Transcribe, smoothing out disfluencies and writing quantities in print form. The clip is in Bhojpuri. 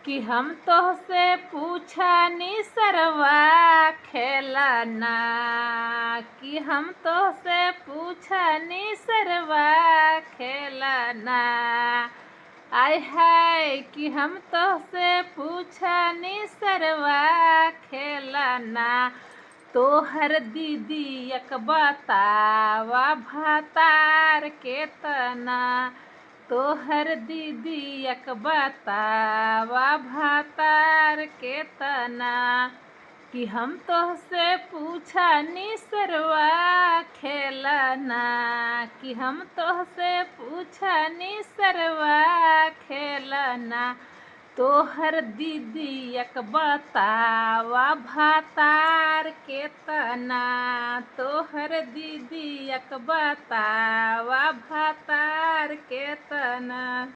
कि हम तोहसे पूछनी सरवा खेलना, कि हम तोहसे पूछनी सरवा खेलना। आय हाय कि हम तोहसे पूछनी सरवा खेलना, तोहर दीदी एक बतावा भातार के तना, तोहर दीदी एक बतावा भातार के तना। कि हम तोहसे पूछनी सरवा खेलना, कि हम तोहसे पूछनी सरवा खेलना, तोहर दीदी एक बतावा भातार के तना, तोहर दीदी एक बतावा भातार के तना।